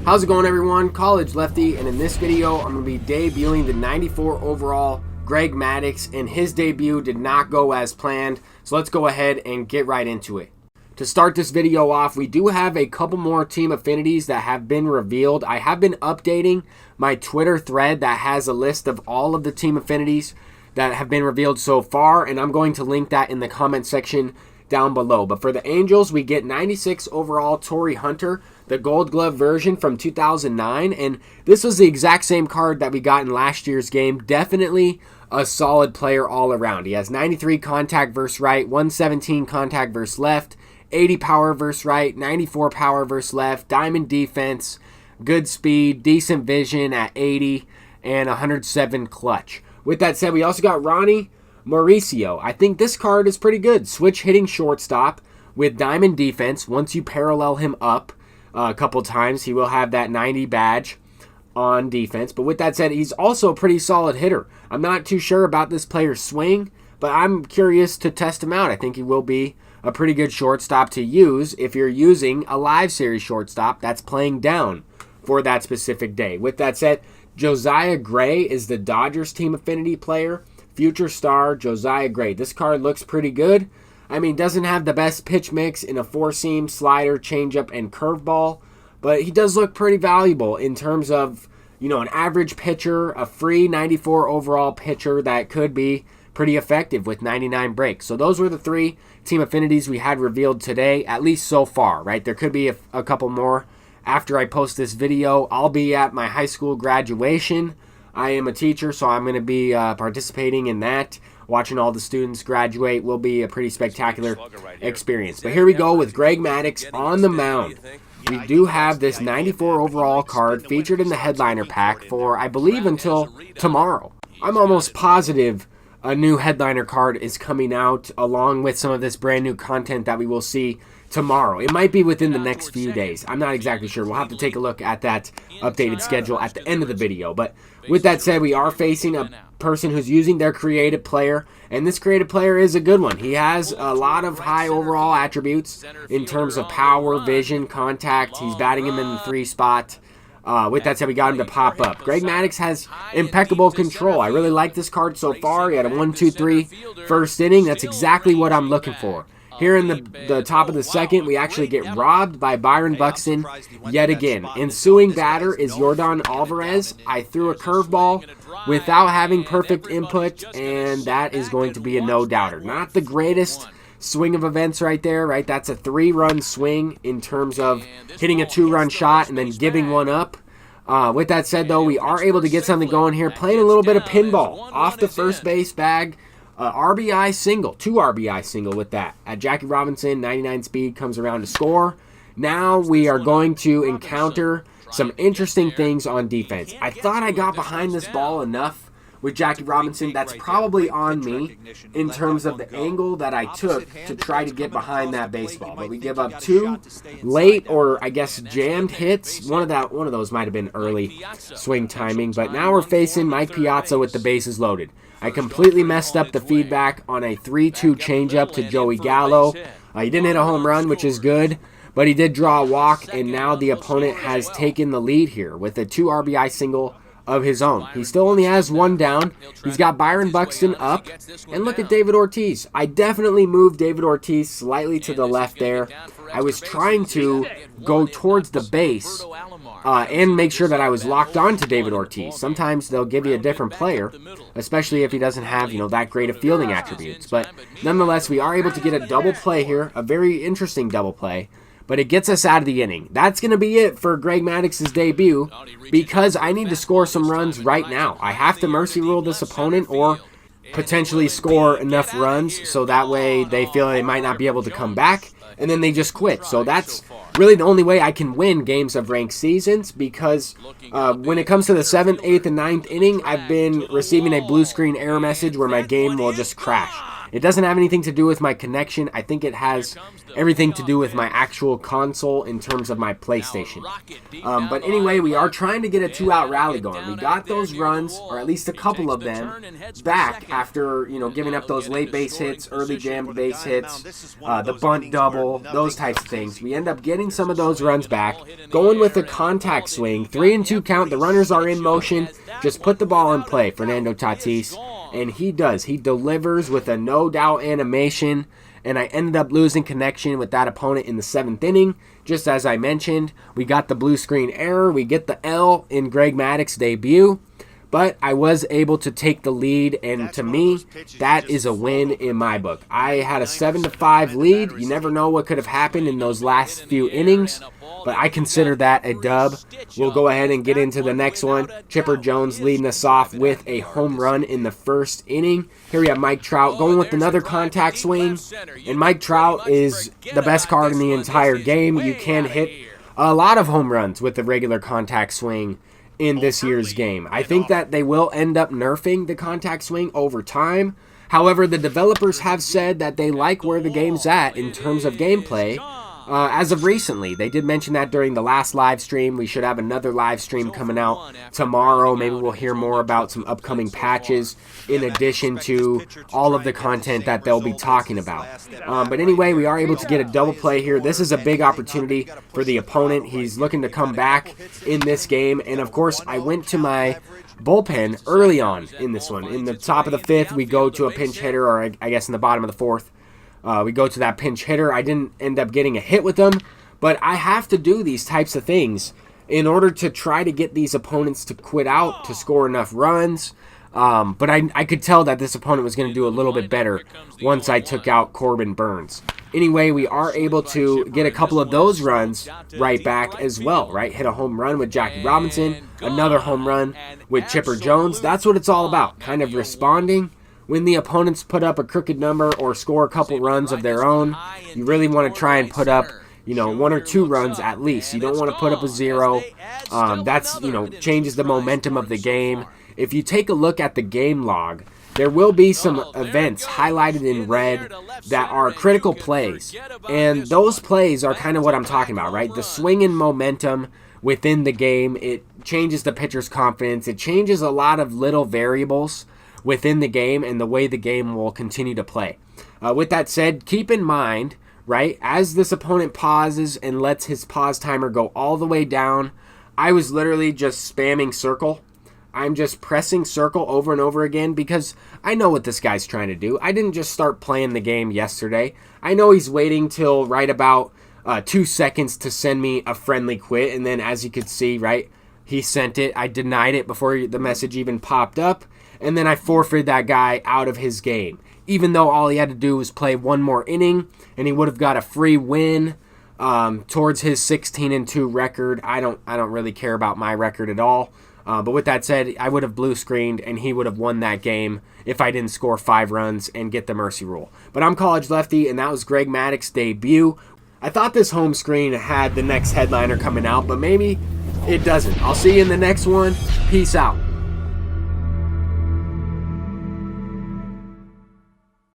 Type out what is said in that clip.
How's it going, everyone? College Lefty, and in this video I'm going to be debuting the 94 overall Greg Maddux, and his debut did not go as planned, so let's go ahead and get right into it. To start this video off, we do have a couple more team affinities that have been revealed. I have been updating my Twitter thread that has a list of all of the team affinities that have been revealed so far, and I'm going to link that in the comment section down below. But for the Angels, we get 96 overall Torrey Hunter, the Gold Glove version from 2009, and this was the exact same card that we got in last year's game. Definitely a solid player all around. He has 93 contact versus right, 117 contact versus left, 80 power versus right, 94 power versus left, diamond defense, good speed, decent vision at 80, and 107 clutch. With that said, we also got Ronnie Mauricio. I think this card is pretty good. Switch hitting shortstop with diamond defense. Once you parallel him up a couple times, he will have that 90 badge on defense. But with that said, he's also a pretty solid hitter. I'm not too sure about this player's swing, but I'm curious to test him out. I think he will be a pretty good shortstop to use if you're using a live series shortstop that's playing down for that specific day. With that said, Josiah Gray is the Dodgers team affinity player. Future star Josiah Gray. This card looks pretty good. I mean, doesn't have the best pitch mix in a four-seam, slider, changeup, and curveball, but he does look pretty valuable in terms of, you know, an average pitcher, a free 94 overall pitcher that could be pretty effective with 99 breaks. So those were the three team affinities we had revealed today, at least so far, right? There could be a couple more after I post this video. I'll be at my high school graduation. I am a teacher, so I'm going to be participating in that. Watching all the students graduate will be a pretty spectacular experience. But here we go with Greg Maddux on the mound. We do have this 94 overall card featured in the headliner pack for, I believe, until tomorrow. I'm almost positive a new headliner card is coming out along with some of this brand new content that we will see tomorrow. It might be within the next few days. I'm not exactly sure. We'll have to take a look at that updated schedule at the end of the video. But with that said, we are facing a person who's using their creative player, and this creative player is a good one. He has a lot of high overall attributes in terms of power, vision, contact. He's batting him in the 3 spot. With that said, we got him to pop up. Greg Maddux has impeccable control. I really like this card so far. He had a 1-2-3 first inning. That's exactly what I'm looking for. Here in the top of the second, we actually get robbed by Byron Buxton yet again. Ensuing batter is Yordan Alvarez. I threw a curveball without having perfect input, and that is going to be a no-doubter. Not the greatest swing of events right there, right? That's a 3-run swing in terms of hitting a 2-run shot and then giving one up. With that said, though, we are able to get something going here, playing a little bit of pinball off the first base bag. RBI single, 2 RBI single with that. At Jackie Robinson, 99 speed, comes around to score. Now we are going to encounter some interesting things on defense. I thought I got behind this ball enough with Jackie Robinson. That's probably on me in terms of the angle that I took to try to get behind that baseball. But we give up 2 late, or I guess jammed hits. One of those might have been early swing timing. But now we're facing Mike Piazza with the bases loaded. I completely messed up the feedback on a 3-2 changeup to Joey Gallo. He didn't hit a home run, which is good, but he did draw a walk, and now the opponent has taken the lead here with a 2 RBI single of his own. He still only has 1 down. He's got Byron Buxton up, and look at David Ortiz. I definitely moved David Ortiz slightly to the left there. I was trying to go towards the base and make sure that I was locked on to David Ortiz. Sometimes they'll give you a different player, especially if he doesn't have, you know, that great of fielding attributes. But nonetheless, we are able to get a double play here, a very interesting double play. But it gets us out of the inning. That's going to be it for Greg Maddux's debut, because I need to score some runs right now. I have to mercy rule this opponent or potentially score enough runs so that way they feel they might not be able to come back, and then they just quit. So that's really the only way I can win games of ranked seasons, because when it comes to the 7th, 8th, and 9th inning, I've been receiving a blue screen error message where my game will just crash. It doesn't have anything to do with my connection. I think it has everything to do with my actual console in terms of my PlayStation. But anyway, we are trying to get a 2-out rally going. We got those runs, or at least a couple of them, back after, giving up those late base hits, early jammed base hits, the bunt double, those types of things. We end up getting some of those runs back, going with a contact swing, 3-2 count. The runners are in motion. Just put the ball in play, Fernando Tatis. And he does. He delivers with a no-doubt animation. And I ended up losing connection with that opponent in the 7th inning. Just as I mentioned, we got the blue screen error. We get the L in Greg Maddux' debut. But I was able to take the lead, and to me, that is a win in my book. I had a 7-5 lead. You never know what could have happened in those last few innings, but I consider that a dub. We'll go ahead and get into the next one. Chipper Jones leading us off with a home run in the 1st inning. Here we have Mike Trout going with another contact swing, and Mike Trout is the best card in the entire game. You can hit a lot of home runs with the regular contact swing in this year's game. I think that they will end up nerfing the contact swing over time. However, the developers have said that they like where the game's at in terms of gameplay. As of recently, they did mention that during the last live stream. We should have another live stream coming out tomorrow. Maybe we'll hear more about some upcoming patches in addition to all of the content that they'll be talking about. But anyway, we are able to get a double play here. This is a big opportunity for the opponent. He's looking to come back in this game. And of course, I went to my bullpen early on in this one. In the top of the 5th, we go to a pinch hitter, or I guess in the bottom of the 4th. We go to that pinch hitter. I didn't end up getting a hit with them, but I have to do these types of things in order to try to get these opponents to quit out, to score enough runs. But I could tell that this opponent was going to do a little bit better once I took out Corbin Burns. Anyway, we are able to get a couple of those runs right back as well, right? Hit a home run with Jackie Robinson, another home run with Chipper Jones. That's what it's all about, kind of responding. When the opponents put up a crooked number or score a couple runs of their own, you really want to try and put up, 1 or 2 runs at least. You don't want to put up a 0. That's, changes the momentum of the game. If you take a look at the game log, there will be some events highlighted in red that are critical plays. And those plays are kind of what I'm talking about, right? The swing in momentum within the game, it changes the pitcher's confidence. It changes a lot of little variables within the game and the way the game will continue to play. With that said, keep in mind, right, as this opponent pauses and lets his pause timer go all the way down, I was literally just spamming circle. I'm just pressing circle over and over again because I know what this guy's trying to do. I didn't just start playing the game yesterday. I know he's waiting till right about 2 seconds to send me a friendly quit, and then as you can see, right, he sent it. I denied it before the message even popped up. And then I forfeited that guy out of his game, even though all he had to do was play one more inning, and he would have got a free win towards his 16-2 record. I don't really care about my record at all. But with that said, I would have blue screened, and he would have won that game if I didn't score 5 runs and get the mercy rule. But I'm College Lefty, and that was Greg Maddux' debut. I thought this home screen had the next headliner coming out, but maybe it doesn't. I'll see you in the next one. Peace out.